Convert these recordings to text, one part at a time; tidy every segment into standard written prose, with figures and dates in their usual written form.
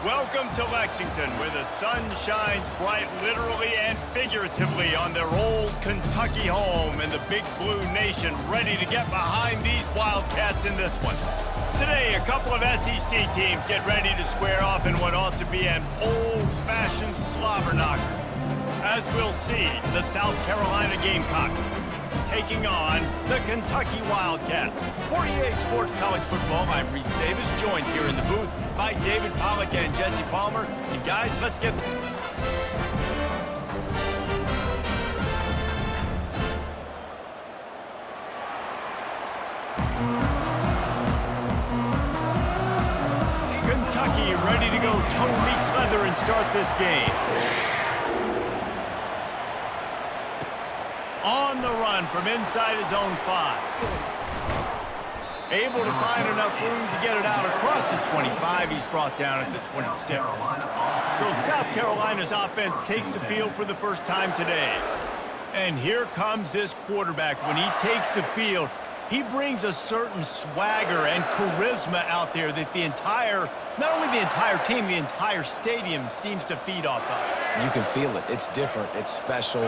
Welcome to Lexington, where the sun shines bright literally and figuratively on their old Kentucky home, and the Big Blue Nation ready to get behind these Wildcats in this one. Today, a couple of SEC teams get ready to square off in what ought to be an old-fashioned slobber knocker. As we'll see, the South Carolina Gamecocks taking on the Kentucky Wildcats. For EA Sports College Football, I'm Reese Davis, joined here in the booth by David Pollack and Jesse Palmer. And guys, let's get... Kentucky ready to go toe meets leather and start this game. On the run from inside his own 5. Able to find enough room to get it out across the 25. He's brought down at the 26. So South Carolina's offense takes the field for the first time today. And here comes this quarterback. When he takes the field, he brings a certain swagger and charisma out there that the entire, not only the entire team, the entire stadium seems to feed off of. You can feel it. It's different. It's special.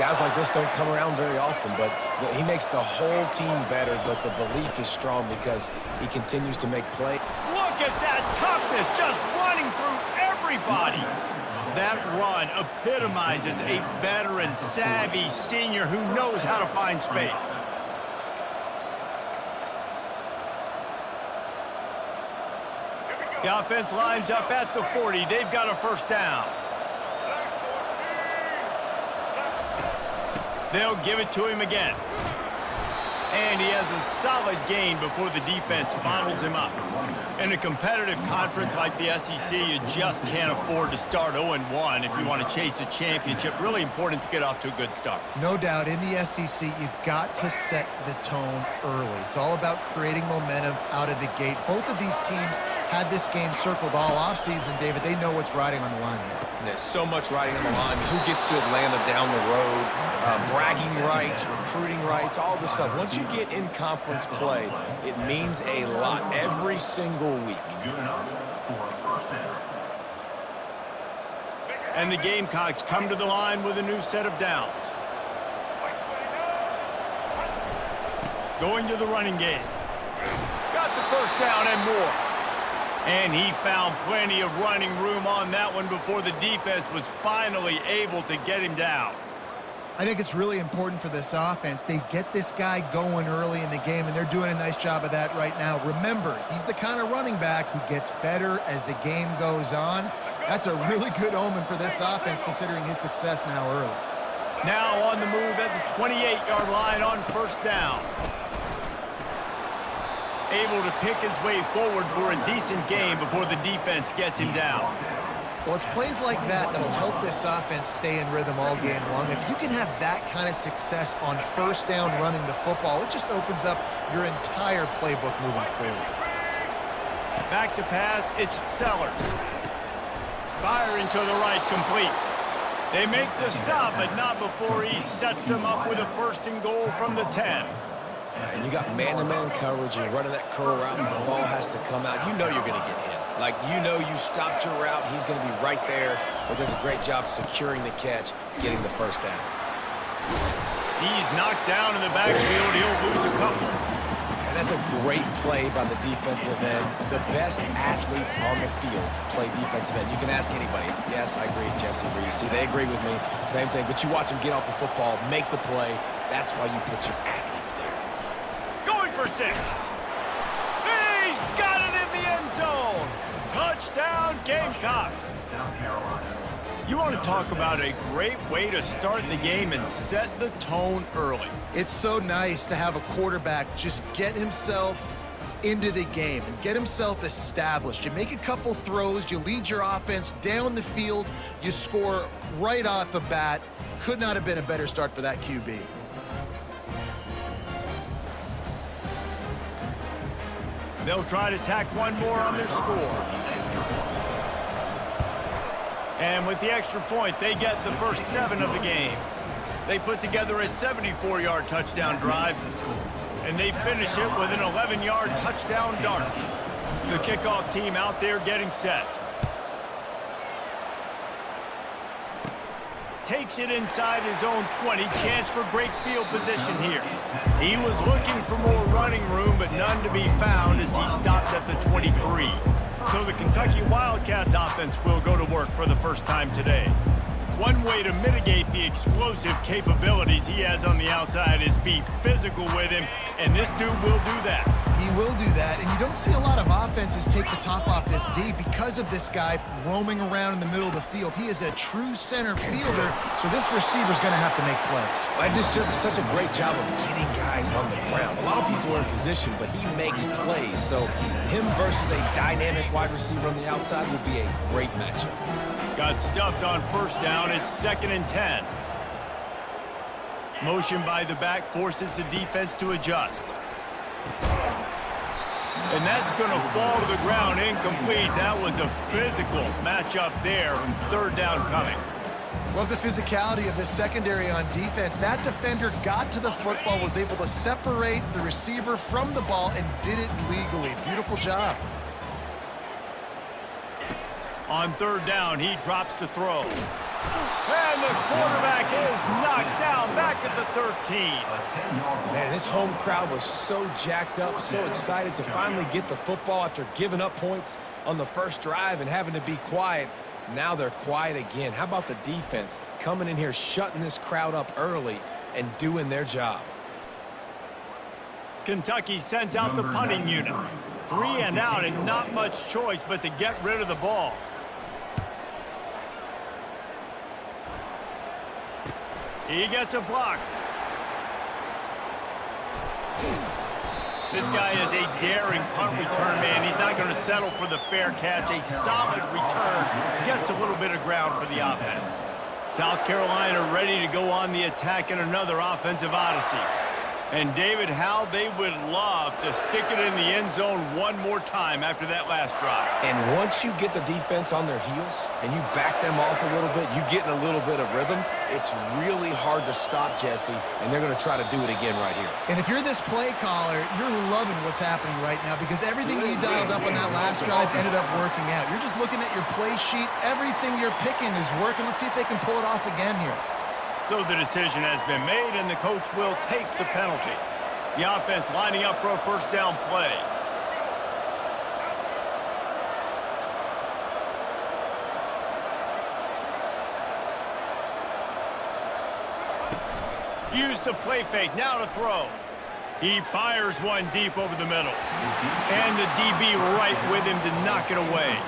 Guys like this don't come around very often, but he makes the whole team better, but the belief is strong because he continues to make plays. Look at that toughness, just running through everybody. That run epitomizes a veteran, savvy senior who knows how to find space. The offense lines up at the 40. They've got a first down. They'll give it to him again. And he has a solid gain before the defense bottles him up. In a competitive conference like the SEC, you just can't afford to start 0-1 if you want to chase a championship. Really important to get off to a good start. No doubt, in the SEC, you've got to set the tone early. It's all about creating momentum out of the gate. Both of these teams had this game circled all offseason, David. They know what's riding on the line here. There's so much riding on the line. Who gets to Atlanta down the road? Bragging rights, recruiting rights, all this stuff. Once you get in conference play, it means a lot every single week. And the Gamecocks come to the line with a new set of downs. Going to the running game. Got the first down and more. And he found plenty of running room on that one before the defense was finally able to get him down. I think it's really important for this offense. They get this guy going early in the game, and they're doing a nice job of that right now. Remember, he's the kind of running back who gets better as the game goes on. That's a really good omen for this offense, considering his success now early. Now on the move at the 28-yard line on first down. Able to pick his way forward for a decent game before the defense gets him down. Well, it's plays like that that'll help this offense stay in rhythm all game long. If you can have that kind of success on first down running the football, it just opens up your entire playbook moving forward. Back to pass, it's Sellers. Firing to the right, complete. They make the stop, but not before he sets them up with a first and goal from the 10. And you got man-to-man coverage, and you're running that curl route, and the ball has to come out. You know you're going to get hit. Like, you know you stopped your route. He's going to be right there. But does a great job securing the catch, getting the first down. He's knocked down in the backfield. He'll lose a couple. And that's a great play by the defensive end. The best athletes on the field play defensive end. You can ask anybody. Yes, I agree, Jesse. See, they agree with me. Same thing. But you watch them get off the football, make the play. That's why you put your athletes there. Going for 6. He's got it in the end zone. Touchdown, Gamecocks. You want to talk about a great way to start the game and set the tone early. It's so nice to have a quarterback just get himself into the game and get himself established. You make a couple throws, you lead your offense down the field, you score right off the bat. Could not have been a better start for that QB. They'll try to tack one more on their score. And with the extra point, they get the first 7 of the game. They put together a 74-yard touchdown drive, and they finish it with an 11-yard touchdown dart. The kickoff team out there getting set. takes it inside his own 20. Chance for great field position here. He was looking for more running room, but none to be found as he stopped at the 23. So the Kentucky Wildcats offense will go to work for the first time today. One way to mitigate the explosive capabilities he has on the outside is be physical with him, and this dude will do that. He will do that, and you don't see a lot of offenses take the top off this D because of this guy roaming around in the middle of the field. He is a true center fielder, so this receiver's going to have to make plays. And this just is such a great job of getting guys on the ground. A lot of people are in position, but he makes plays, so him versus a dynamic wide receiver on the outside will be a great matchup. Got stuffed on first down. It's 2nd and 10. Motion by the back forces the defense to adjust. And that's going to fall to the ground incomplete. That was a physical matchup there. 3rd down coming. Love the physicality of this secondary on defense. That defender got to the football, was able to separate the receiver from the ball, and did it legally. Beautiful job. On 3rd down, he drops to throw. And the quarterback is knocked down back at the 13. Man, this home crowd was so jacked up, so excited to finally get the football after giving up points on the first drive and having to be quiet. Now they're quiet again. How about the defense coming in here, shutting this crowd up early and doing their job? Kentucky sends out the punting unit. 3 and out, and not much choice but to get rid of the ball. He gets a block. This guy is a daring punt return man. He's not going to settle for the fair catch. A solid return. Gets a little bit of ground for the offense. South Carolina ready to go on the attack in another offensive odyssey. And David, how they would love to stick it in the end zone one more time after that last drive. And once you get the defense on their heels and you back them off a little bit, you get in a little bit of rhythm, it's really hard to stop, Jesse, and they're going to try to do it again right here. And if you're this play caller, you're loving what's happening right now because everything you dialed up on that last drive ended up working out. You're just looking at your play sheet. Everything you're picking is working. Let's see if they can pull it off again here. So the decision has been made, and the coach will take the penalty. The offense lining up for a first down play. Use the play fake, now to throw. He fires one deep over the middle. And the DB right with him to knock it away.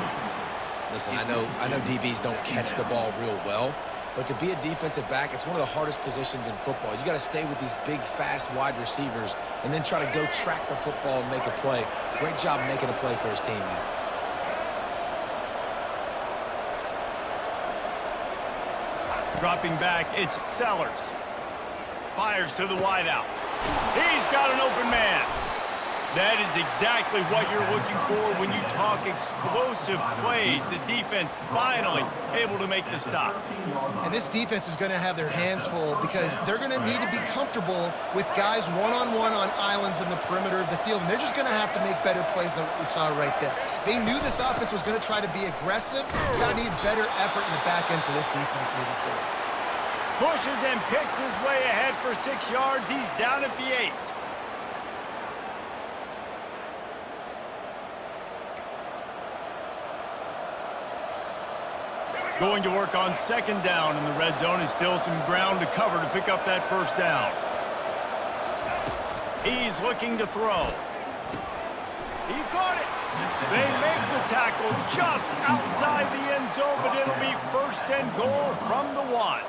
Listen, I know DBs don't catch the ball real well, but to be a defensive back, it's one of the hardest positions in football. You got to stay with these big, fast wide receivers and then try to go track the football and make a play. Great job making a play for his team there. Dropping back, it's Sellers. Fires to the wideout. He's got an open man. That is exactly what you're looking for when you talk explosive plays. The defense finally able to make the stop. And this defense is going to have their hands full because they're going to need to be comfortable with guys one-on-one on islands in the perimeter of the field. And they're just going to have to make better plays than what we saw right there. They knew this offense was going to try to be aggressive. Got to need better effort in the back end for this defense moving forward. Pushes and picks his way ahead for 6 yards. He's down at the 8. Going to work on 2nd down in the red zone, and still some ground to cover to pick up that first down. He's looking to throw. He caught it. They make the tackle just outside the end zone, but it'll be 1st and goal from the 1.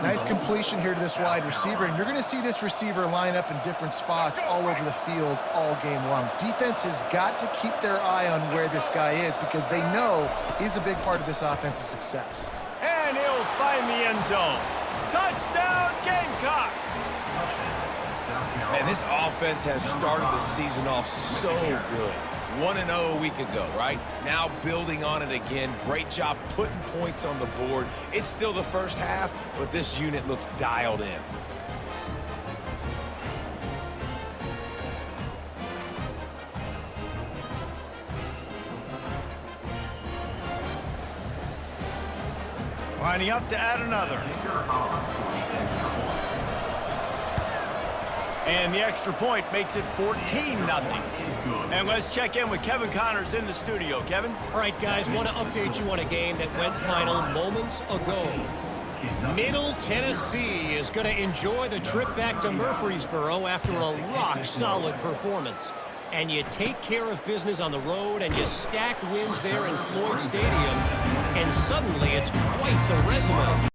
Nice completion here to this wide receiver, and you're going to see this receiver line up in different spots all over the field all game long. Defense has got to keep their eye on where this guy is because they know he's a big part of this offense's success. And he'll find the end zone. Touchdown, Gamecocks! Man, this offense has started the season off so good. 1-0 a week ago, right? Now building on it again. Great job putting points on the board. It's still the first half, but this unit looks dialed in. Lining up to add another. And the extra point makes it 14-0. And let's check in with Kevin Connors in the studio. Kevin? All right, guys, want to update you on a game that went final moments ago. Middle Tennessee is going to enjoy the trip back to Murfreesboro after a rock-solid performance. And you take care of business on the road, and you stack wins there in Floyd Stadium, and suddenly it's quite the resume.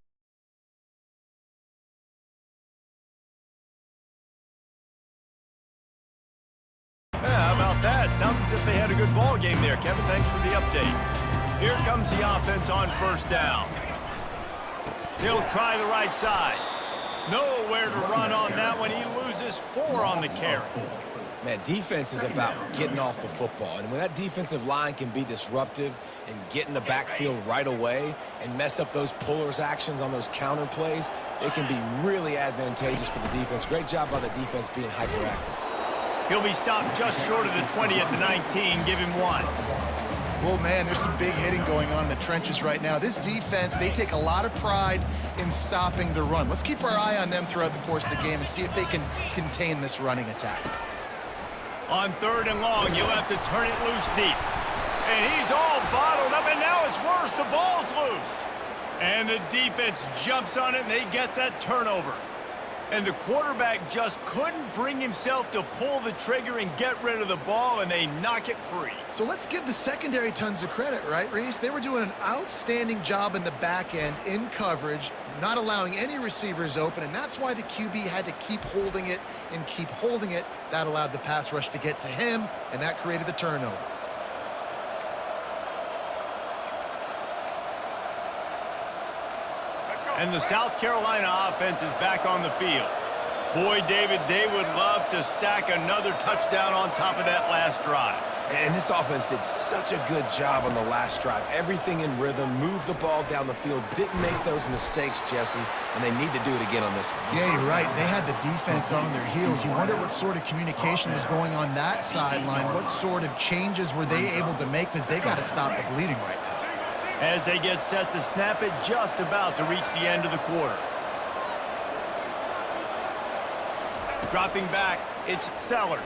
Yeah, how about that? Sounds as if they had a good ball game there, Kevin. Thanks for the update. Here comes the offense on first down. He'll try the right side. Nowhere to run on that one. He loses 4 on the carry. Man, defense is about getting off the football. And when that defensive line can be disruptive and get in the backfield right away and mess up those pullers actions on those counter plays, it can be really advantageous for the defense. Great job by the defense being hyperactive. He'll be stopped just short of the 20 at the 19. Give him 1. Well, man, there's some big hitting going on in the trenches right now. This defense, they take a lot of pride in stopping the run. Let's keep our eye on them throughout the course of the game and see if they can contain this running attack. On 3rd and long, you'll have to turn it loose deep. And he's all bottled up, and now it's worse. The ball's loose. And the defense jumps on it, and they get that turnover. And the quarterback just couldn't bring himself to pull the trigger and get rid of the ball, and they knock it free. So let's give the secondary tons of credit, right, Reese? They were doing an outstanding job in the back end in coverage, not allowing any receivers open, and that's why the QB had to keep holding it and keep holding it. That allowed the pass rush to get to him, and that created the turnover. And the South Carolina offense is back on the field. Boy, David, they would love to stack another touchdown on top of that last drive. And this offense did such a good job on the last drive. Everything in rhythm, moved the ball down the field, didn't make those mistakes, Jesse, and they need to do it again on this one. Yeah, you're right. They had the defense on their heels. You wonder what sort of communication was going on that sideline. What sort of changes were they able to make, because they got to stop the bleeding right now. As they get set to snap it, just about to reach the end of the quarter. Dropping back, it's Sellers.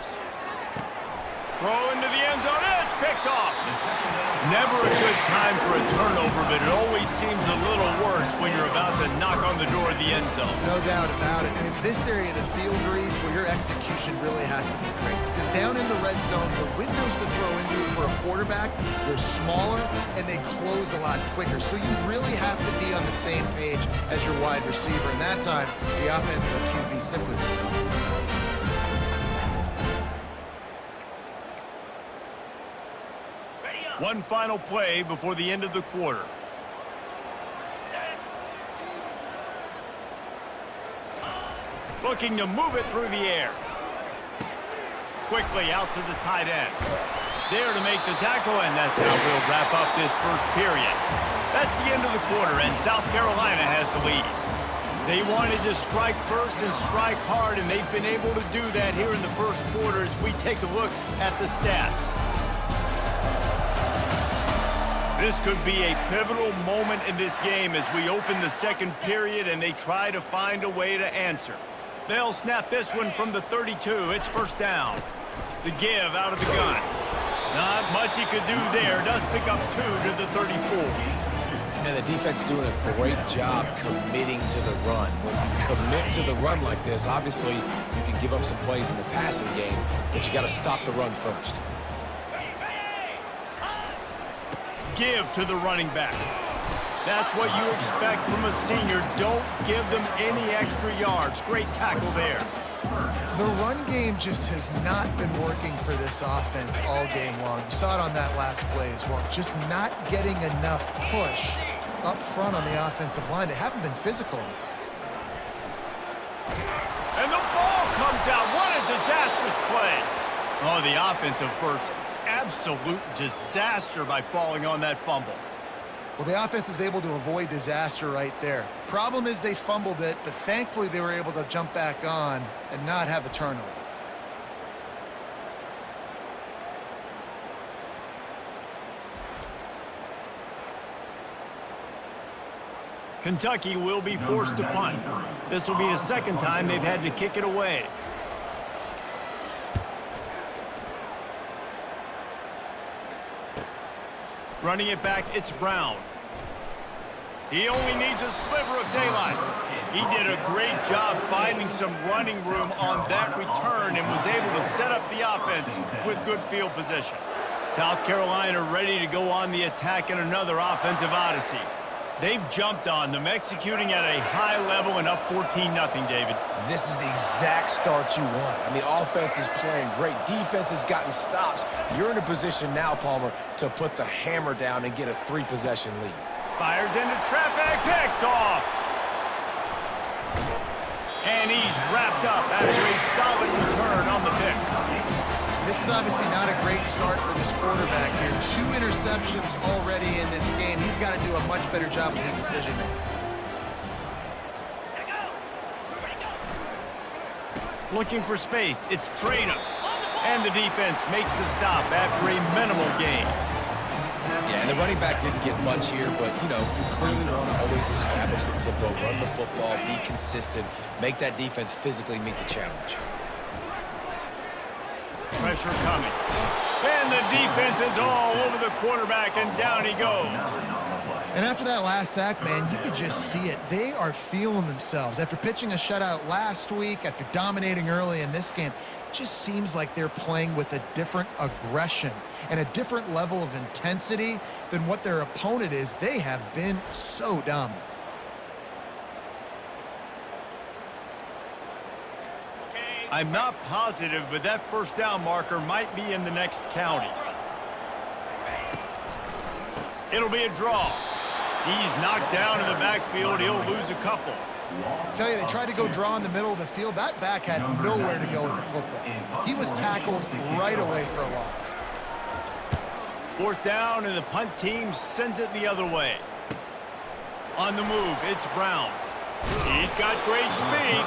Throw into the end zone, it's picked off. Never a good time for a turnover, but it always seems a little worse when you're about to knock on the door of the end zone. No doubt about it. And it's this area of the field, Reese, where your execution really has to be great. Because down in the red zone, the windows to throw into for a quarterback, they're smaller and they close a lot quicker. So you really have to be on the same page as your wide receiver. And that time, the offense and the QB simply did not. One final play before the end of the quarter. Looking to move it through the air. Quickly out to the tight end. There to make the tackle, and that's how we'll wrap up this first period. That's the end of the quarter, and South Carolina has the lead. They wanted to strike first and strike hard, and they've been able to do that here in the first quarter as we take a look at the stats. This could be a pivotal moment in this game as we open the second period and they try to find a way to answer. They'll snap this one from the 32. It's first down. The give out of the gun. Not much he could do there. Does pick up 2 to the 34. And the defense doing a great job committing to the run. When you commit to the run like this, obviously you can give up some plays in the passing game, but you got to stop the run first. Give to the running back. That's what you expect from a senior. Don't give them any extra yards. Great tackle there. The run game just has not been working for this offense all game long. You saw it on that last play as well. Just not getting enough push up front on the offensive line. They haven't been physical. And the ball comes out. What a disastrous play. Oh, the offense averts absolute disaster by falling on that fumble. Well, the offense is able to avoid disaster right there. Problem is they fumbled it, but thankfully they were able to jump back on and not have a turnover. Kentucky will be forced to punt. This will be the second time they've had to kick it away. Running it back, it's Brown. He only needs a sliver of daylight. He did a great job finding some running room on that return and was able to set up the offense with good field position. South Carolina ready to go on the attack in another offensive odyssey. They've jumped on them, executing at a high level and up 14-0, David. This is the exact start you want. And the offense is playing great. Defense has gotten stops. You're in a position now, Palmer, to put the hammer down and get a 3-possession lead. Fires into traffic, picked off. And he's wrapped up after a solid return on the pick. This is obviously not a great start for this quarterback here. 2 interceptions already in this game. He's got to do a much better job with his decision-making. Looking for space, it's Traynor. And the defense makes the stop after a minimal gain. Yeah, and the running back didn't get much here, but, you know, you clearly want to always establish the tempo, run the football, be consistent, make that defense physically meet the challenge. Pressure coming. And the defense is all over the quarterback, and down he goes. And after that last sack, man, you could just see it. They are feeling themselves. After pitching a shutout last week, after dominating early in this game, it just seems like they're playing with a different aggression and a different level of intensity than what their opponent is. They have been so dominant. I'm not positive, but that first down marker might be in the next county. It'll be a draw. He's knocked down in the backfield. He'll lose a couple. I tell you, they tried to go draw in the middle of the field. That back had nowhere to go with the football. He was tackled right away for a loss. Fourth down, and the punt team sends it the other way. On the move, it's Brown. He's got great speed.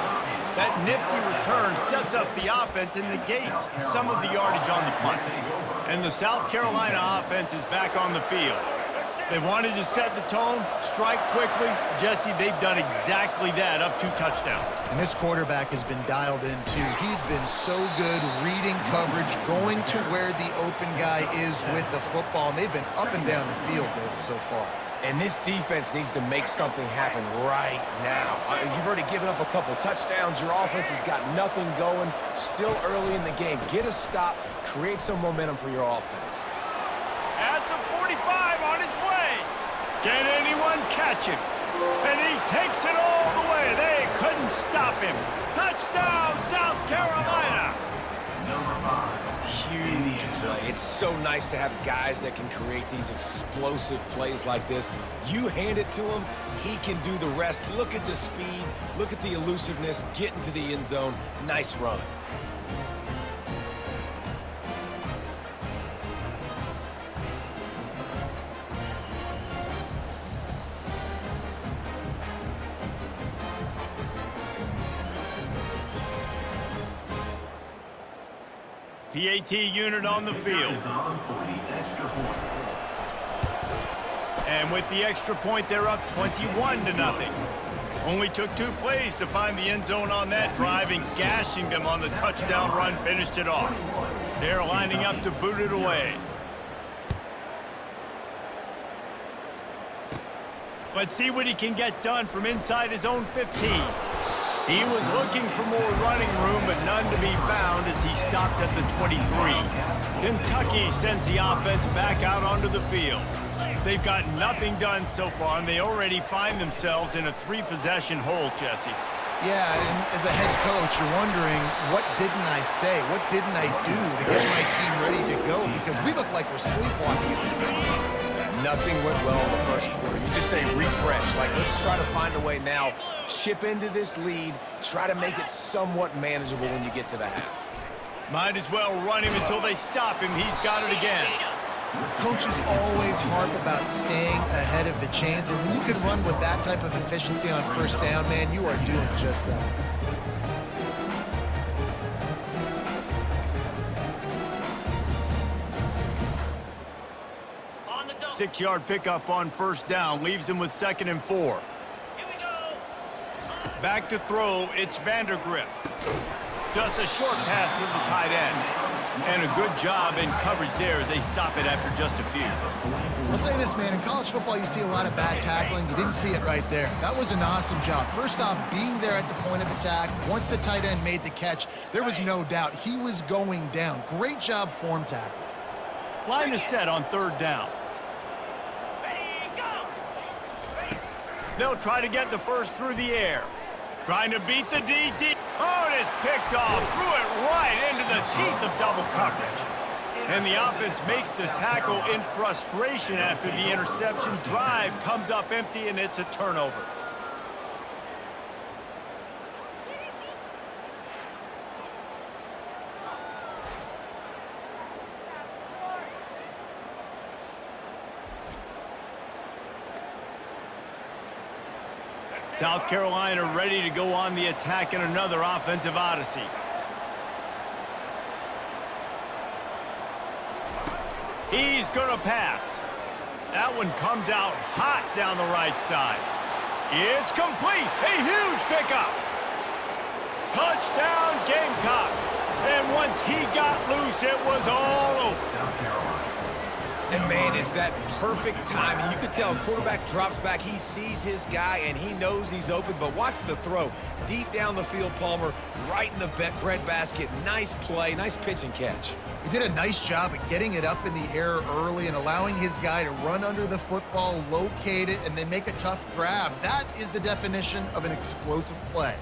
That nifty return sets up the offense and negates some of the yardage on the punt. And the South Carolina offense is back on the field. They wanted to set the tone, strike quickly. Jesse, they've done exactly that, up 2 touchdowns. And this quarterback has been dialed in, too. He's been so good reading coverage, going to where the open guy is with the football. And they've been up and down the field, David, so far. And this defense needs to make something happen right now. You've already given up a couple touchdowns. Your offense has got nothing going. Still early in the game. Get a stop. Create some momentum for your offense. At the 45 on his way. Can anyone catch him? And he takes it all the way. They couldn't stop him. Touchdown, South Carolina. Huge play. It's so nice to have guys that can create these explosive plays like this. You hand it to him, he can do the rest. Look at the speed, look at the elusiveness, get into the end zone. Nice run. PAT unit on the field. And with the extra point, they're up 21-0. Only took 2 plays to find the end zone on that drive, and gashing them on the touchdown run finished it off. They're lining up to boot it away. Let's see what he can get done from inside his own 15. He was looking for more running room, but none to be found as he stopped at the 23. Kentucky sends the offense back out onto the field. They've got nothing done so far, and they already find themselves in a 3-possession hole, Jesse. Yeah, and as a head coach, you're wondering, what didn't I say? What didn't I do to get my team ready to go? Because we look like we're sleepwalking at this point. Nothing went well in the first quarter. You just say refresh. Like, let's try to find a way now. Chip into this lead. Try to make it somewhat manageable when you get to the half. Might as well run him until they stop him. He's got it again. Coaches always harp about staying ahead of the chains, and when you can run with that type of efficiency on first down, man, you are doing just that. 6-yard pickup on first down leaves them with 2nd and 4. Back to throw, it's Vandergriff. Just a short pass to the tight end. And a good job in coverage there as they stop it after just a few. I'll say this, man. In college football, you see a lot of bad tackling. You didn't see it right there. That was an awesome job. First off, being there at the point of attack. Once the tight end made the catch, there was no doubt he was going down. Great job form tackle. Line is set on third down. They'll try to get the first through the air. Trying to beat the DD. Oh, and it's picked off. Threw it right into the teeth of double coverage. And the offense makes the tackle in frustration after the interception. Drive comes up empty, and it's a turnover. South Carolina ready to go on the attack in another offensive odyssey. He's going to pass. That one comes out hot down the right side. It's complete. A huge pickup. Touchdown, Gamecocks. And once he got loose, it was all over. And, man, is that perfect timing. You could tell quarterback drops back. He sees his guy, and he knows he's open. But watch the throw. Deep down the field, Palmer, right in the breadbasket. Nice play, nice pitch and catch. He did a nice job at getting it up in the air early and allowing his guy to run under the football, locate it, and then make a tough grab. That is the definition of an explosive play.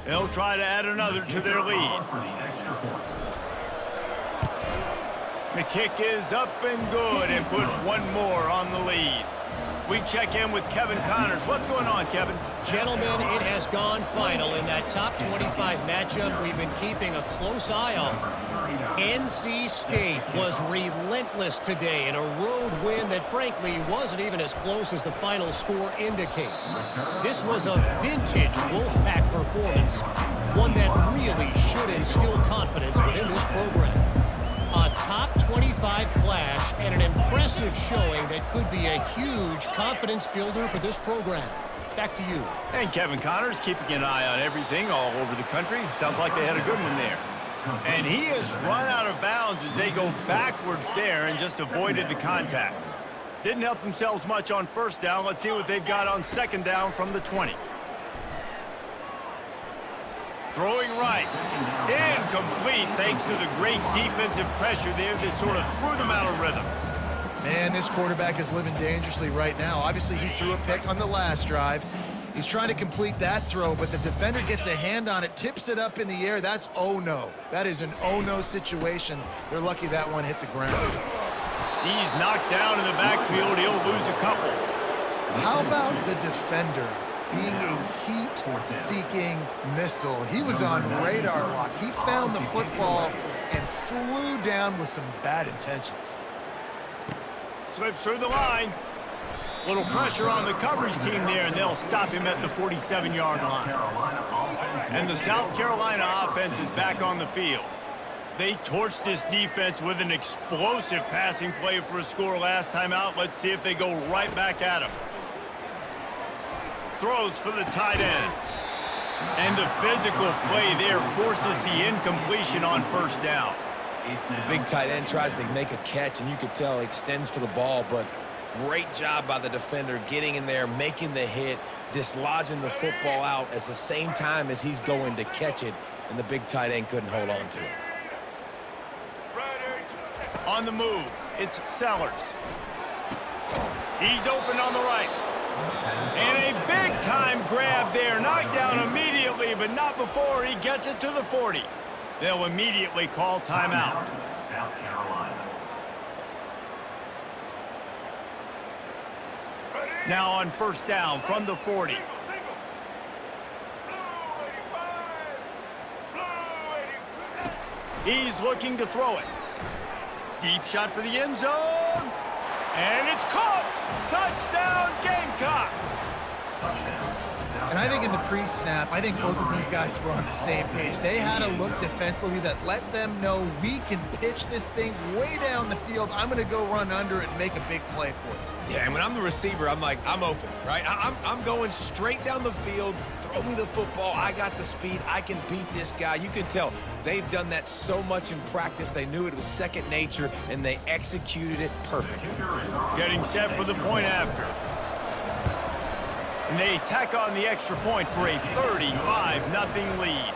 They'll try to add another to their lead. The kick is up and good and put one more on the lead. We check in with Kevin Connors. What's going on, Kevin? Gentlemen, it has gone final in that top 25 matchup we've been keeping a close eye on. NC State was relentless today in a road win that, frankly, wasn't even as close as the final score indicates. This was a vintage Wolfpack performance, one that really should instill confidence within this program. A top 25 clash and an impressive showing that could be a huge confidence builder for this program. Back to you. And Kevin Connors keeping an eye on everything all over the country. Sounds like they had a good one there. And he has run out of bounds as they go backwards there and just avoided the contact. Didn't help themselves much on first down. Let's see what they've got on second down from the 20. Throwing right. Incomplete thanks to the great defensive pressure there that sort of threw them out of rhythm. Man, this quarterback is living dangerously right now. Obviously, he threw a pick on the last drive. He's trying to complete that throw, but the defender gets a hand on it, tips it up in the air. That's oh-no. That is an oh-no situation. They're lucky that one hit the ground. He's knocked down in the backfield. He'll lose a couple. How about the defender being a heat-seeking missile? He was on radar lock. He found the football and flew down with some bad intentions. Slips through the line. Little pressure on the coverage team there, and they'll stop him at the 47-yard line. And the South Carolina offense is back on the field. They torched this defense with an explosive passing play for a score last time out. Let's see if they go right back at him. Throws for the tight end. And the physical play there forces the incompletion on first down. The big tight end tries to make a catch, and you could tell he extends for the ball, but great job by the defender getting in there, making the hit, dislodging the football out at the same time as he's going to catch it, and the big tight end couldn't hold on to it. On the move, it's Sellers. He's open on the right. And a big-time grab there. Knocked down immediately, but not before he gets it to the 40. They'll immediately call timeout. South Carolina. Now on first down from the 40. He's looking to throw it. Deep shot for the end zone. And it's caught. Touchdown, Gamecocks. And I think in the pre-snap, I think both of these guys were on the same page. They had a look defensively that let them know we can pitch this thing way down the field. I'm going to go run under it and make a big play for it. Yeah, and when I'm the receiver, I'm like, I'm open, right? I'm going straight down the field. Throw me the football. I got the speed. I can beat this guy. You can tell they've done that so much in practice. They knew it was second nature, and they executed it perfectly. Getting set for the point after. And they tack on the extra point for a 35-0 lead.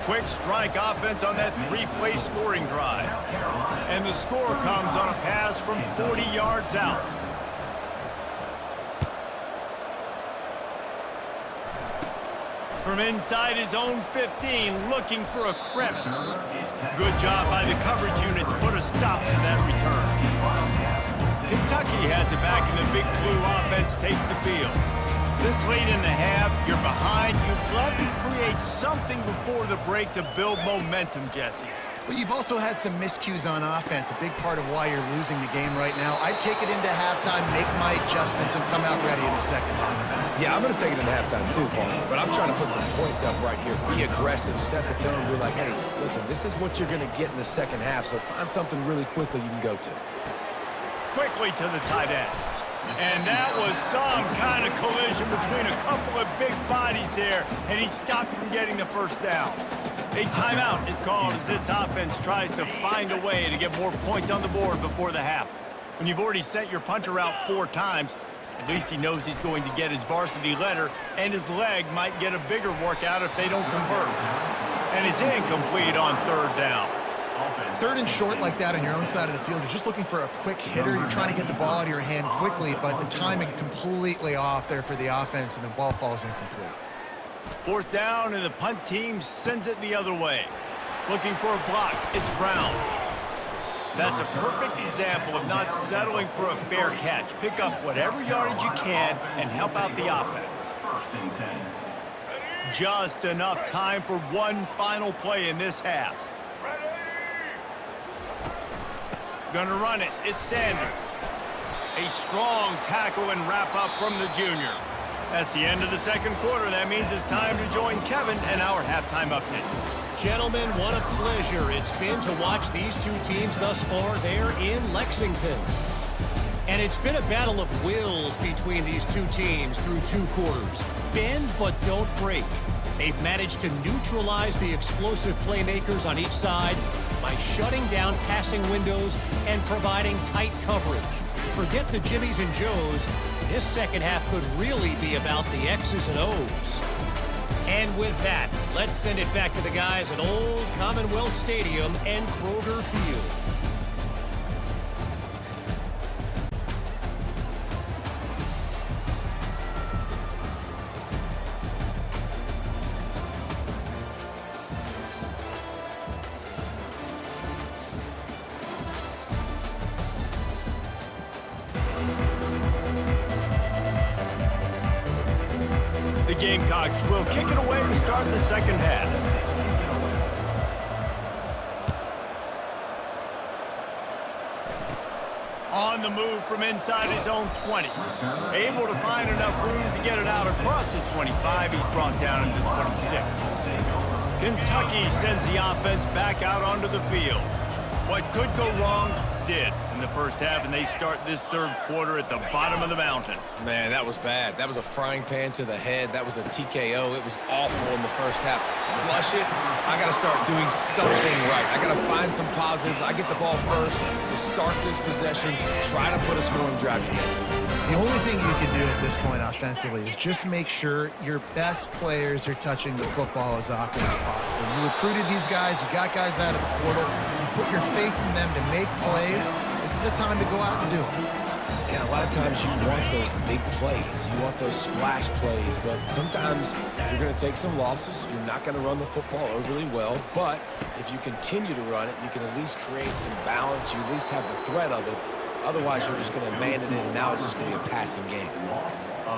Quick strike offense on that three-play scoring drive. And the score comes on a pass from 40 yards out. From inside his own 15, looking for a crevice. Good job by the coverage unit to put a stop to that return. Kentucky has it back, and the Big Blue offense takes the field. This late in the half, you're behind. You'd love to create something before the break to build momentum, Jesse. But you've also had some miscues on offense, a big part of why you're losing the game right now. I'd take it into halftime, make my adjustments, and come out ready in the second half. Yeah, I'm going to take it into halftime too, Paul. But I'm trying to put some points up right here. Be aggressive, set the tone, be like, hey, listen, this is what you're going to get in the second half, so find something really quickly you can go to. Quickly to the tight end. And that was some kind of collision between a couple of big bodies there, and he stopped from getting the first down. A timeout is called as this offense tries to find a way to get more points on the board before the half. When you've already sent your punter out 4 times, at least he knows he's going to get his varsity letter, and his leg might get a bigger workout if they don't convert. And it's incomplete on third down. Third and short like that on your own side of the field, you're just looking for a quick hitter. You're trying to get the ball out of your hand quickly, but the timing completely off there for the offense, and the ball falls incomplete. Fourth down, and the punt team sends it the other way. Looking for a block. It's Brown. That's a perfect example of not settling for a fair catch. Pick up whatever yardage you can and help out the offense. Just enough time for one final play in this half. Gonna run it. It's Sanders. A strong tackle and wrap up from the junior. That's the end of the second quarter. That means it's time to join Kevin and our halftime update. Gentlemen, what a pleasure it's been to watch these two teams thus far there in Lexington. And it's been a battle of wills between these two teams through 2 quarters. Bend but don't break. They've managed to neutralize the explosive playmakers on each side by shutting down passing windows and providing tight coverage. Forget the Jimmies and Joes. This second half could really be about the X's and O's. And with that, let's send it back to the guys at Old Commonwealth Stadium and Kroger Field. The Gamecocks will kick it away to start the second half. On the move from inside his own 20. Able to find enough room to get it out across the 25. He's brought down into 26. Kentucky sends the offense back out onto the field. What could go wrong did in the first half, and they start this third quarter at the bottom of the mountain. Man, that was bad. That was a frying pan to the head. That was a TKO. It was awful in the first half. Flush it. I got to start doing something right. I got to find some positives. I get the ball first to start this possession, try to put a scoring drive together. The only thing you can do at this point offensively is just make sure your best players are touching the football as often as possible. You recruited these guys. You got guys out of the portal. You put your faith in them to make plays. This is a time to go out and do it. Yeah, a lot of times you want those big plays. You want those splash plays, but sometimes you're going to take some losses. You're not going to run the football overly well, but if you continue to run it, you can at least create some balance. You at least have the threat of it. Otherwise, you're just going to man it in, and now it's just going to be a passing game.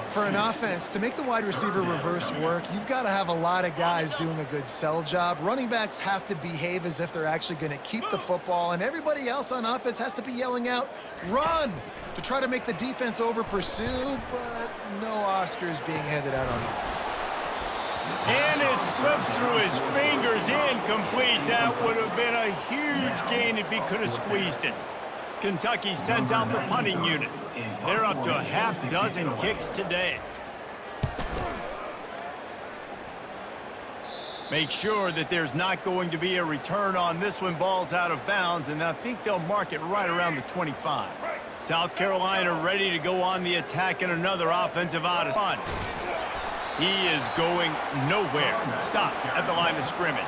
For an offense, to make the wide receiver reverse work, you've got to have a lot of guys doing a good sell job. Running backs have to behave as if they're actually going to keep the football, and everybody else on offense has to be yelling out, run, to try to make the defense over pursue, but no Oscars being handed out on that. And it slips through his fingers, incomplete. That would have been a huge gain if he could have squeezed it. Kentucky sends out the punting unit. They're up to a half-dozen kicks today. Make sure that there's not going to be a return on this one. Ball's out of bounds, and I think they'll mark it right around the 25. South Carolina ready to go on the attack in another offensive out of fun. He is going nowhere. Stop at the line of scrimmage.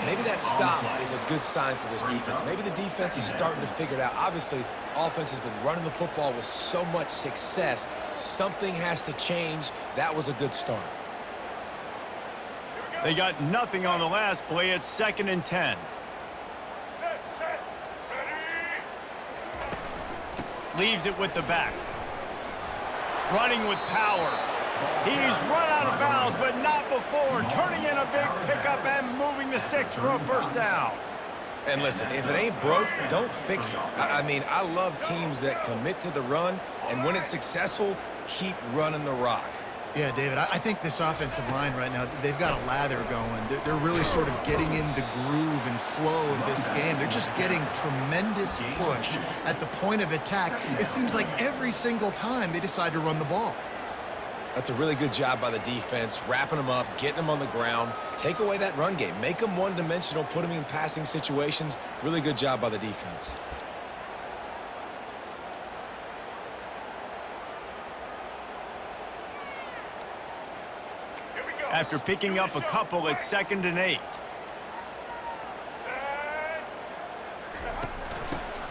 Maybe that stop is a good sign for this defense. Maybe the defense is starting to figure it out. Obviously, offense has been running the football with so much success. Something has to change. That was a good start. They got nothing on the last play. It's 2nd and 10. Leaves it with the back. Running with power. He's run out of bounds, but not before. Turning in a big pickup and moving the sticks for a first down. And listen, if it ain't broke, don't fix it. I mean, I love teams that commit to the run, and when it's successful, keep running the rock. Yeah, David, I think this offensive line right now, they've got a lather going. They're really sort of getting in the groove and flow of this game. They're just getting tremendous push at the point of attack. It seems like every single time they decide to run the ball. That's a really good job by the defense, wrapping them up, getting them on the ground. Take away that run game. Make them one-dimensional, put them in passing situations. Really good job by the defense. After picking up a couple, it's 2nd and 8.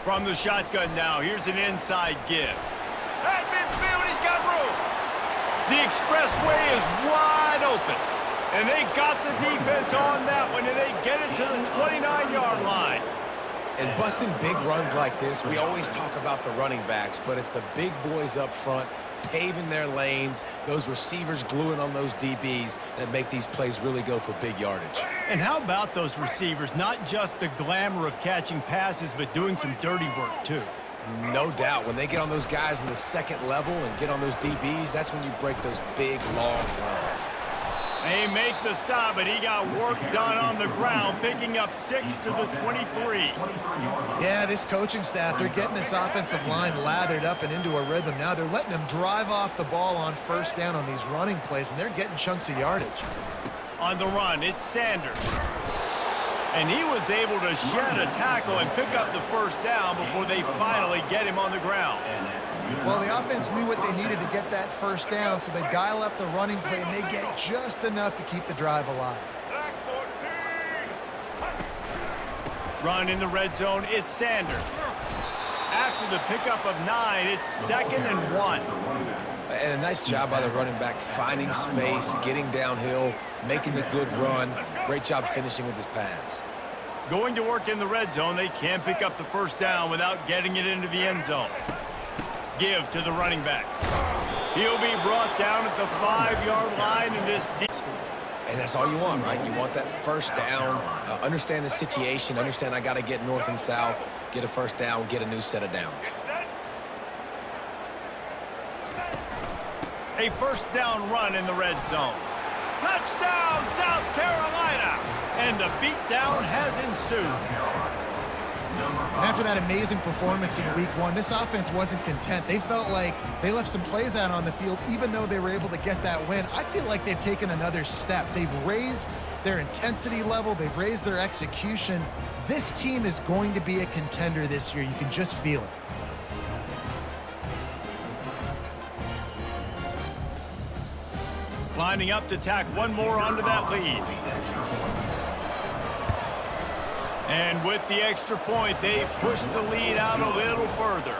From the shotgun now, here's an inside give. At midfield, he's got room. The expressway is wide open. And they got the defense on that one, and they get it to the 29-yard line. And busting big runs like this, we always talk about the running backs, but it's the big boys up front paving their lanes, those receivers gluing on those DBs that make these plays really go for big yardage. And how about those receivers? Not just the glamour of catching passes, but doing some dirty work, too. No doubt. When they get on those guys in the second level and get on those DBs, that's when you break those big, long runs. They make the stop, but he got work done on the ground, picking up 6 to the 23. Yeah, this coaching staff, they're getting this offensive line lathered up and into a rhythm. Now they're letting them drive off the ball on first down on these running plays, and they're getting chunks of yardage. On the run, it's Sanders. And he was able to shed a tackle and pick up the first down before they finally get him on the ground. Well, the offense knew what they needed to get that first down, so they dial up the running play, and they get just enough to keep the drive alive. Run in the red zone, it's Sanders. After the pickup of 9, it's 2nd and 1. And a nice job by the running back, finding space, getting downhill, making the good run. Great job finishing with his pads. Going to work in the red zone, they can't pick up the first down without getting it into the end zone. Give to the running back. He'll be brought down at the 5-yard line in this. And that's all you want, right? You want that first down, understand the situation, understand I got to get north and south, get a first down, get a new set of downs. A first down run in the red zone. Touchdown, South Carolina! And a beatdown has ensued. And after that amazing performance in week 1, this offense wasn't content. They felt like they left some plays out on the field, even though they were able to get that win. I feel like they've taken another step. They've raised their intensity level. They've raised their execution. This team is going to be a contender this year. You can just feel it. Lining up to tack one more onto that lead. And with the extra point, they push the lead out a little further.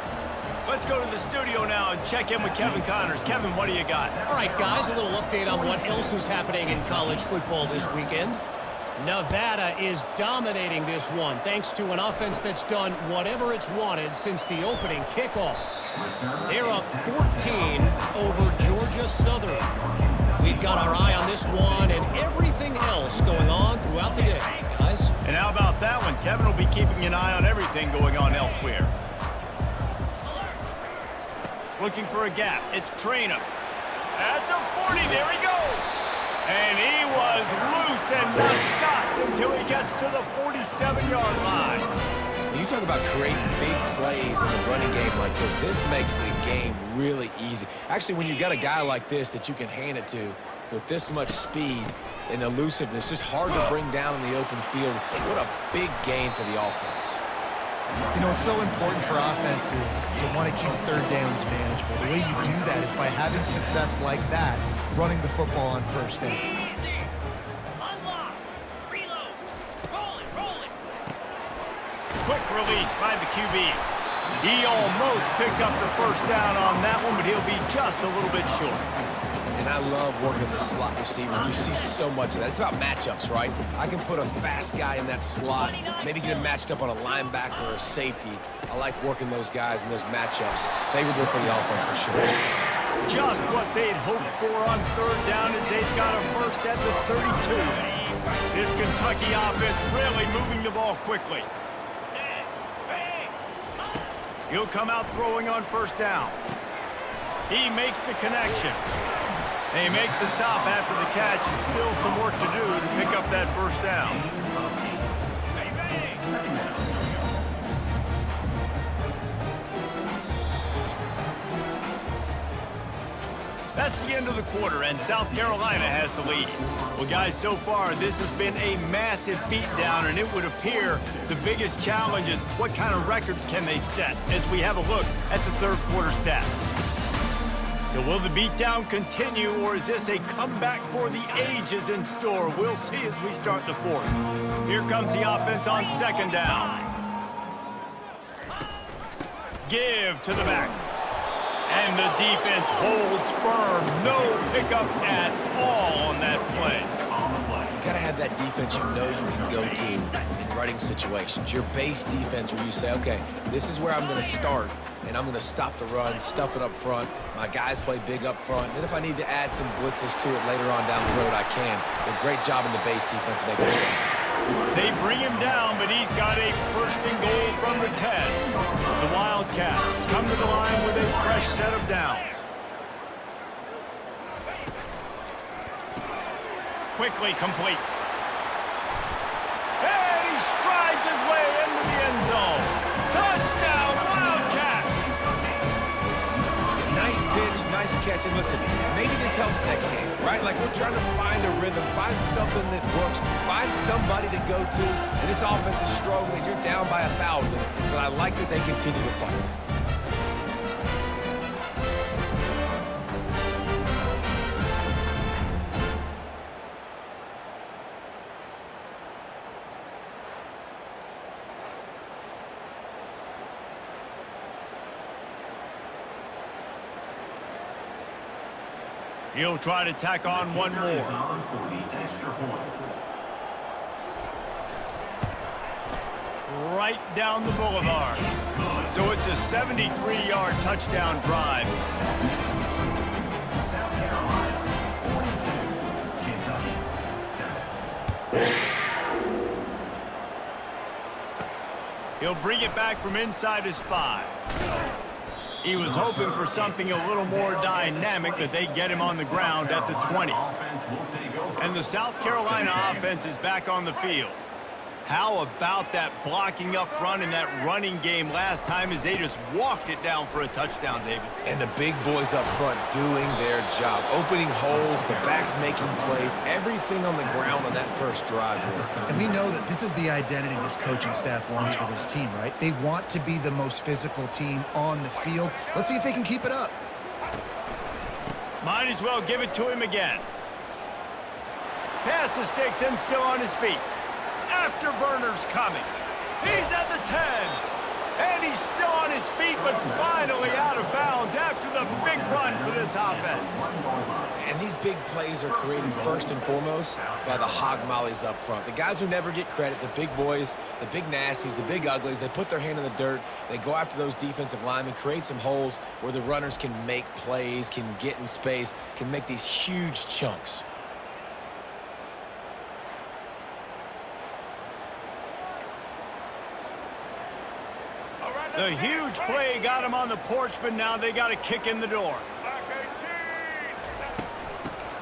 Let's go to the studio now and check in with Kevin Connors. Kevin, what do you got? All right, guys, a little update on what else is happening in college football this weekend. Nevada is dominating this one thanks to an offense that's done whatever it's wanted since the opening kickoff. They're up 14 over Georgia Southern. We've got our eye on this one and everything else going on throughout the day, guys. And how about that one? Kevin will be keeping an eye on everything going on elsewhere. Looking for a gap. It's Traynham. At the 40, there he goes. And he was loose and not stopped until he gets to the 47-yard line. When you talk about creating big plays in the running game like this makes the game really easy. Actually, when you got a guy like this that you can hand it to with this much speed and elusiveness, just hard to bring down in the open field. What a big game for the offense. You know, it's so important for offenses to want to keep third downs manageable. The way you do that is by having success like that, running the football on first down. Quick release by the QB. He almost picked up the first down on that one, but he'll be just a little bit short. And I love working the slot receivers. You see so much of that. It's about matchups, right? I can put a fast guy in that slot, maybe get him matched up on a linebacker or a safety. I like working those guys in those matchups. Favorable for the offense for sure. Just what they'd hoped for on third down as they've got a first at the 32. This Kentucky offense really moving the ball quickly. He'll come out throwing on first down. He makes the connection. They make the stop after the catch, and still some work to do to pick up that first down. That's the end of the quarter, and South Carolina has the lead. Well, guys, so far, this has been a massive beatdown, and it would appear the biggest challenge is what kind of records can they set as we have a look at the third quarter stats. So will the beatdown continue, or is this a comeback for the ages in store? We'll see as we start the fourth. Here comes the offense on second down. Give to the back. And the defense holds firm. No pickup at all on that play. You got to have that defense you know you can go to in running situations. Your base defense where you say, okay, this is where I'm going to start, and I'm going to stop the run, stuff it up front. My guys play big up front. Then if I need to add some blitzes to it later on down the road, I can. A great job in the base defense making it work. They bring him down, but he's got a first and goal from the 10. The Wildcats come to the line with a fresh set of downs. Quickly complete. And he strides his way into the end zone. Touchdown, Wildcats! Nice pitch, nice catch. And listen, maybe this helps next game, right? Like we're trying to find a rhythm, find something that works, find somebody to go to. And this offense is struggling. You're down by 1,000, but I like that they continue to fight. He'll try to tack on one more. Right down the boulevard. So it's a 73-yard touchdown drive. He'll bring it back from inside his 5. He was hoping for something a little more dynamic, but they get him on the ground at the 20. And the South Carolina offense is back on the field. How about that blocking up front in that running game last time as they just walked it down for a touchdown, David? And the big boys up front doing their job, opening holes, the backs making plays, everything on the ground on that first drive worked. And we know that this is the identity this coaching staff wants for this team, right? They want to be the most physical team on the field. Let's see if they can keep it up. Might as well give it to him again. Pass the sticks and still on his feet. Afterburner's coming. He's at the 10. And he's still on his feet, but finally out of bounds after the big run for this offense. And these big plays are created first and foremost by the hog mollies up front. The guys who never get credit, the big boys, the big nasties, the big uglies, they put their hand in the dirt. They go after those defensive linemen, create some holes where the runners can make plays, can get in space, can make these huge chunks. The huge play got him on the porch, but now they got to kick in the door.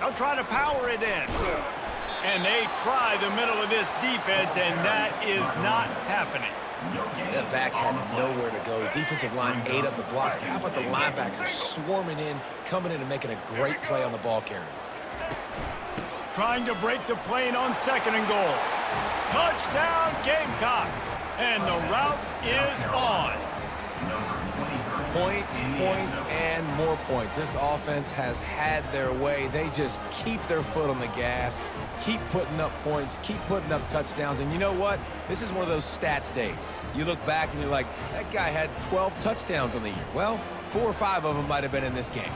They'll try to power it in. And they try the middle of this defense, and that is not happening. That back had nowhere to go. The defensive line ate up the blocks. But how about the linebackers swarming in, coming in and making a great play on the ball carrier? Trying to break the plane on 2nd and goal. Touchdown, Gamecocks. And the route is on. Points, points, and more points. This offense has had their way. They just keep their foot on the gas, keep putting up points, keep putting up touchdowns. And you know what? This is one of those stats days. You look back and you're like, that guy had 12 touchdowns on the year. Well, 4 or 5 of them might have been in this game.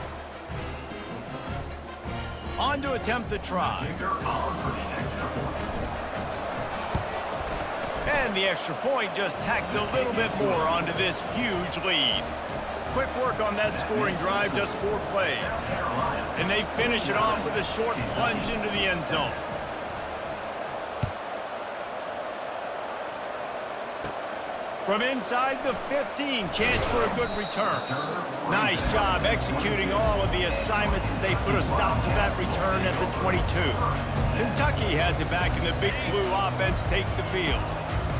On to attempt the try. And the extra point just tacks a little bit more onto this huge lead. Quick work on that scoring drive, just 4 plays. And they finish it off with a short plunge into the end zone. From inside the 15, chance for a good return. Nice job executing all of the assignments as they put a stop to that return at the 22. Kentucky has it back, and the Big Blue offense takes the field.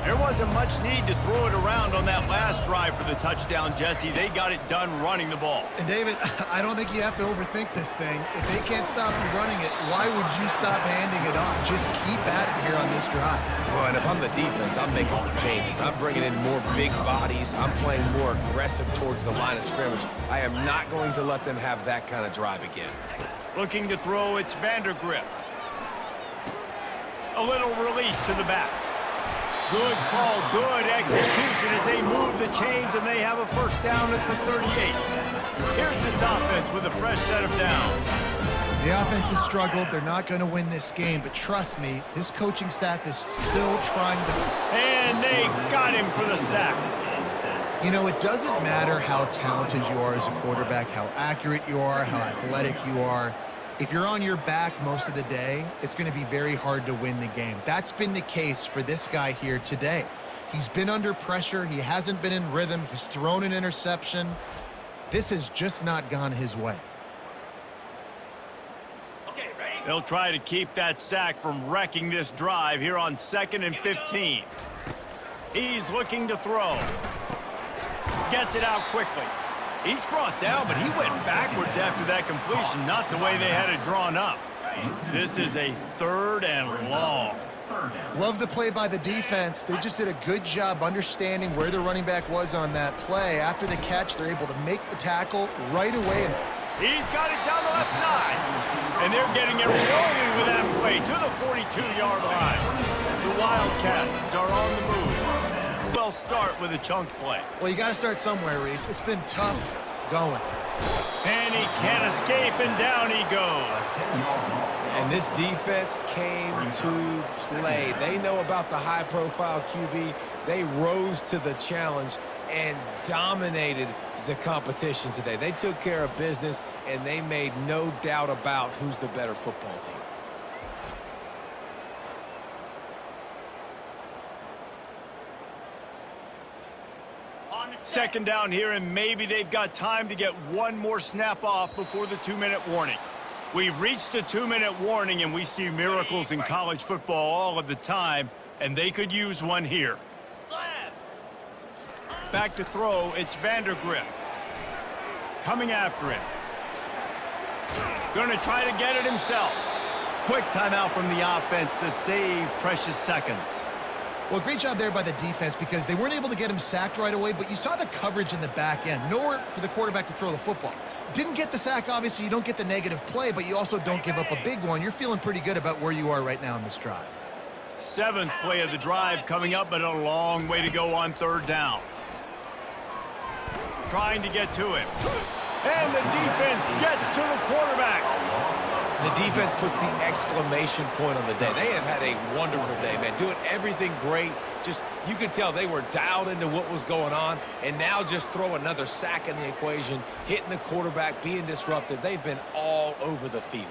There wasn't much need to throw it around on that last drive for the touchdown, Jesse. They got it done running the ball. And David, I don't think you have to overthink this thing. If they can't stop you running it, why would you stop handing it off? Just keep at it here on this drive. Well, and if I'm the defense, I'm making some changes. I'm bringing in more big bodies. I'm playing more aggressive towards the line of scrimmage. I am not going to let them have that kind of drive again. Looking to throw, it's Vandergrift. A little release to the back. Good call, good execution as they move the chains, and they have a first down at the 38. Here's this offense with a fresh set of downs. The offense has struggled. They're not going to win this game, but trust me, this coaching staff is still trying to... And they got him for the sack. You know, it doesn't matter how talented you are as a quarterback, how accurate you are, how athletic you are. If you're on your back most of the day, it's going to be very hard to win the game. That's been the case for this guy here today. He's been under pressure. He hasn't been in rhythm. He's thrown an interception. This has just not gone his way. They'll try to keep that sack from wrecking this drive here on 2nd and 15. He's looking to throw. Gets it out quickly. He's brought down, but he went backwards after that completion, not the way they had it drawn up. This is a 3rd and long. Love the play by the defense. They just did a good job understanding where the running back was on that play. After the catch, they're able to make the tackle right away. He's got it down the left side. And they're getting it rolling with that play to the 42-yard line. The Wildcats are on the move. They'll start with a chunk play. Well, you got to start somewhere, Reese. It's been tough going. And he can't escape, and down he goes. And this defense came to play. They know about the high-profile QB. They rose to the challenge and dominated the competition today. They took care of business, and they made no doubt about who's the better football team. Second down here, and maybe they've got time to get one more snap off before the 2-minute warning. We've reached the 2-minute warning, and we see miracles in college football all of the time, and they could use one here. Back to throw, it's Vandergrift. Coming after it. Going to try to get it himself. Quick timeout from the offense to save precious seconds. Well, great job there by the defense because they weren't able to get him sacked right away, but you saw the coverage in the back end. Nowhere for the quarterback to throw the football. Didn't get the sack, obviously. You don't get the negative play, but you also don't give up a big one. You're feeling pretty good about where you are right now in this drive. 7th play of the drive coming up, but a long way to go on 3rd down. Trying to get to him. And the defense gets to the quarterback. The defense puts the exclamation point on the day. They have had a wonderful day, man. Doing everything great. Just, you could tell they were dialed into what was going on. And now just throw another sack in the equation, hitting the quarterback, being disrupted. They've been all over the field.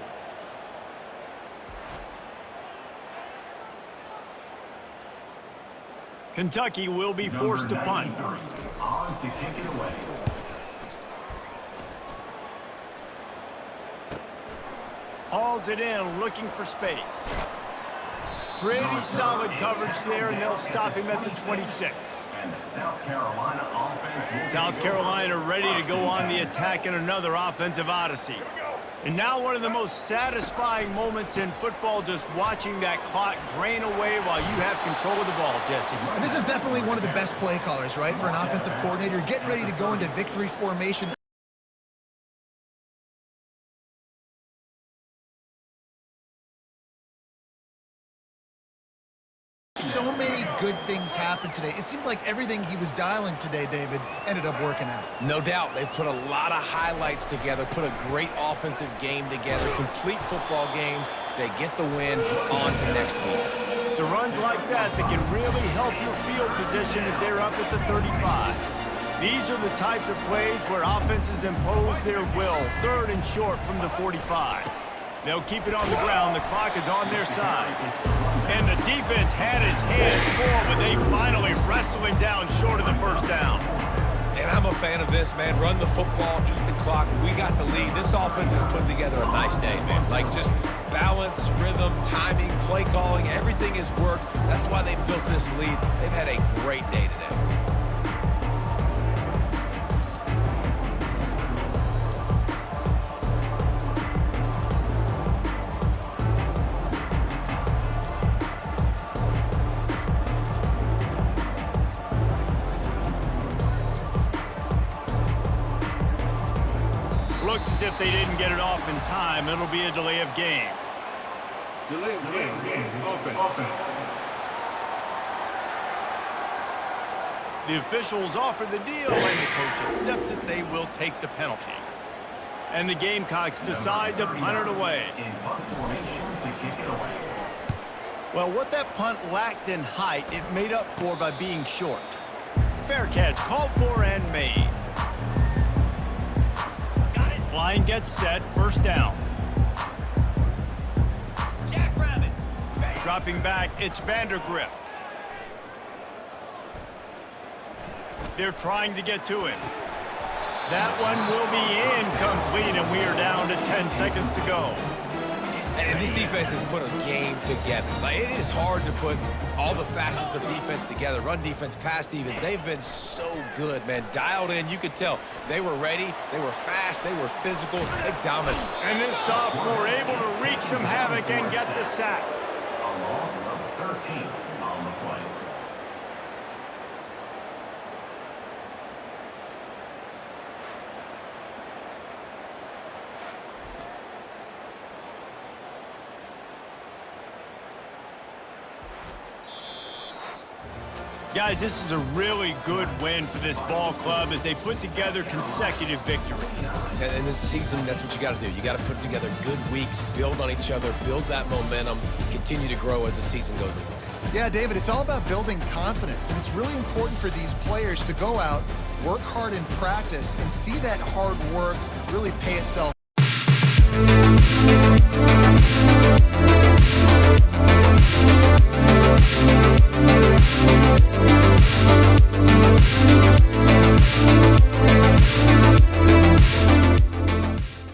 Kentucky will be forced to punt. On to kick it away. hauls it in, looking for space. Pretty solid coverage there, and they'll stop him at the 26. And the South Carolina offense. South Carolina ready to go on the attack in another offensive odyssey. And now one of the most satisfying moments in football, just watching that clock drain away while you have control of the ball, Jesse. And this is definitely one of the best play callers, right, for an offensive coordinator. Getting ready to go into victory formation. So many good things happened today. It seemed like everything he was dialing today, David, ended up working out. No doubt. They've put a lot of highlights together, put a great offensive game together, complete football game. They get the win. On to next week. It's runs like that that can really help your field position as they're up at the 35. These are the types of plays where offenses impose their will. 3rd and short from the 45. They'll keep it on the ground. The clock is on their side. And the defense had his hands full, but they finally wrestle him down short of the first down. And I'm a fan of this, man. Run the football, eat the clock. We got the lead. This offense has put together a nice day, man. Like just balance, rhythm, timing, play calling, everything has worked. That's why they built this lead. They've had a great day today. Looks as if they didn't get it off in time. It'll be a delay of game. Delay of game. Offense. The officials offer the deal, and the coach accepts it. They will take the penalty. And the Gamecocks decide to punt it away. In punt formation to kick it away. Well, what that punt lacked in height, it made up for by being short. Fair catch called for and made. Line gets set, 1st down. Dropping back, it's Vandergriff. They're trying to get to it. That one will be incomplete, and we are down to 10 seconds to go. And this defense has put a game together. Like, it is hard to put all the facets of defense together. Run defense, pass defense. They've been so good, man. Dialed in, you could tell. They were ready. They were fast. They were physical. They dominated. And this sophomore able to wreak some havoc and get the sack. A loss of 13 on the play. Guys, this is a really good win for this ball club as they put together consecutive victories. And in this season, that's what you got to do. You got to put together good weeks, build on each other, build that momentum, continue to grow as the season goes along. Yeah, David, it's all about building confidence, and it's really important for these players to go out, work hard in practice, and see that hard work really pay itself.